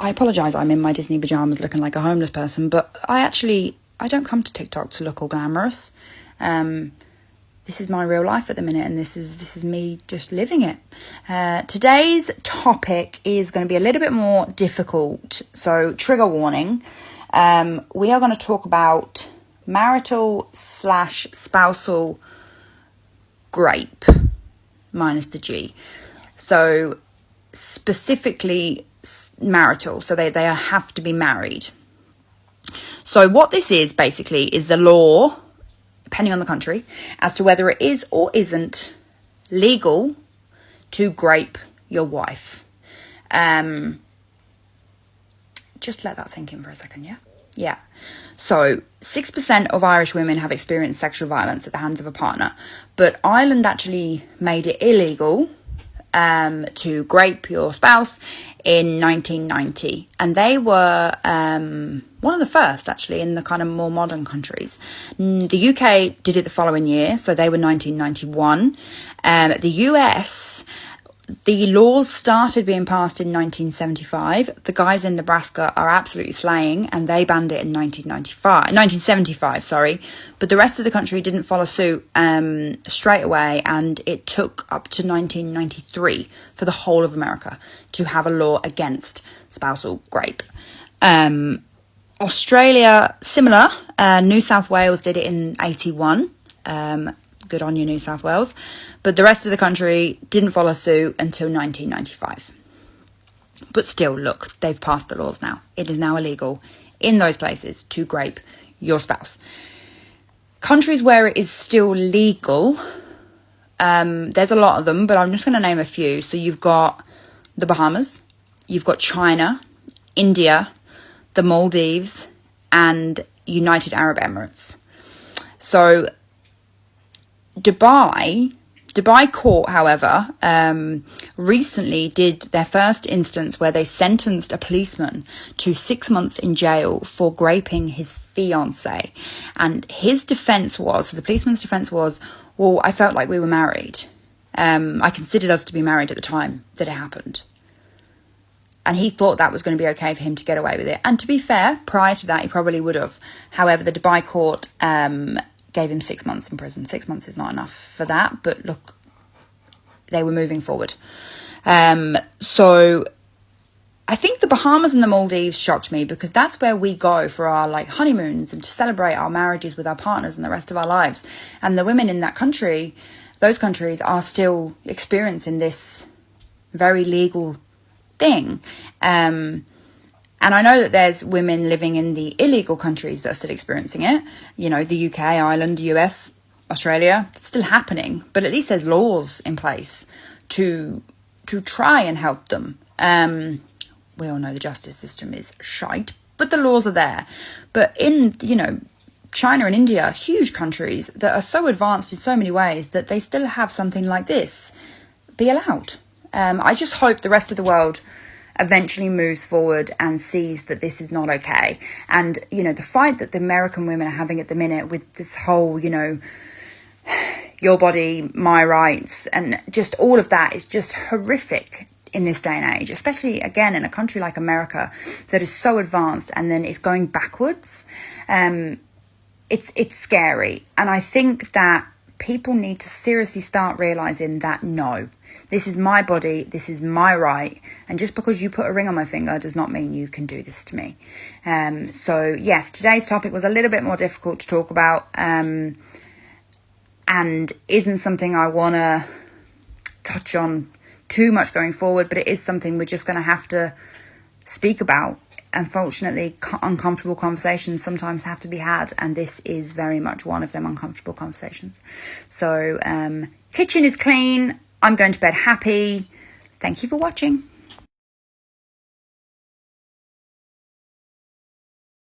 I apologise, I'm in my Disney pyjamas looking like a homeless person, but I don't come to TikTok to look all glamorous. This is my real life at the minute, and this is me just living it. Today's topic is going to be a little bit more difficult, so trigger warning. We are going to talk about marital/spousal grape, minus the G. So specifically marital, so they have to be married. So what this is basically is the law, depending on the country, as to whether it is or isn't legal to grape your wife. Just let that sink in for a second, yeah? Yeah. So 6% of Irish women have experienced sexual violence at the hands of a partner, but Ireland actually made it illegal to grape your spouse in 1990, and they were one of the first actually in the kind of more modern countries. The UK did it the following year, so they were 1991. The US, the laws started being passed in 1975. The guys in Nebraska are absolutely slaying, and they banned it in 1975, sorry. But the rest of the country didn't follow suit straight away, and it took up to 1993 for the whole of America to have a law against spousal grape. Australia, similar. New South Wales did it in 81. Good on you, New South Wales. But the rest of the country didn't follow suit until 1995. But still, look, they've passed the laws now. It is now illegal in those places to grape your spouse. Countries where it is still legal, there's a lot of them, but I'm just going to name a few. So you've got the Bahamas, you've got China, India, the Maldives, and United Arab Emirates. So Dubai court, however, recently did their first instance where they sentenced a policeman to 6 months in jail for graping his fiancée. And his defence was, the policeman's defence was, well, I felt like we were married. I considered us to be married at the time that it happened. And he thought that was going to be okay for him to get away with it. And to be fair, prior to that, he probably would have. However, the Dubai court gave him 6 months in prison. 6 months is not enough for that, but look, they were moving forward. So I think the Bahamas and the Maldives shocked me, because that's where we go for our honeymoons and to celebrate our marriages with our partners and the rest of our lives. And the women in that country, those countries, are still experiencing this very legal thing. And I know that there's women living in the illegal countries that are still experiencing it. You know, the UK, Ireland, US, Australia, it's still happening. But at least there's laws in place to try and help them. We all know the justice system is shite, but the laws are there. But in, China and India, huge countries that are so advanced in so many ways that they still have something like this be allowed. I just hope the rest of the world eventually moves forward and sees that this is not okay. And, the fight that the American women are having at the minute with this whole, your body, my rights, and just all of that is just horrific in this day and age, especially, again, in a country like America that is so advanced and then it's going backwards. It's scary. And I think that people need to seriously start realising that, no, this is my body, this is my right, and just because you put a ring on my finger does not mean you can do this to me. So yes, today's topic was a little bit more difficult to talk about, and isn't something I want to touch on too much going forward, but it is something we're just going to have to speak about. Unfortunately, uncomfortable conversations sometimes have to be had, and this is very much one of them uncomfortable conversations. So, kitchen is clean. I'm going to bed happy. Thank you for watching.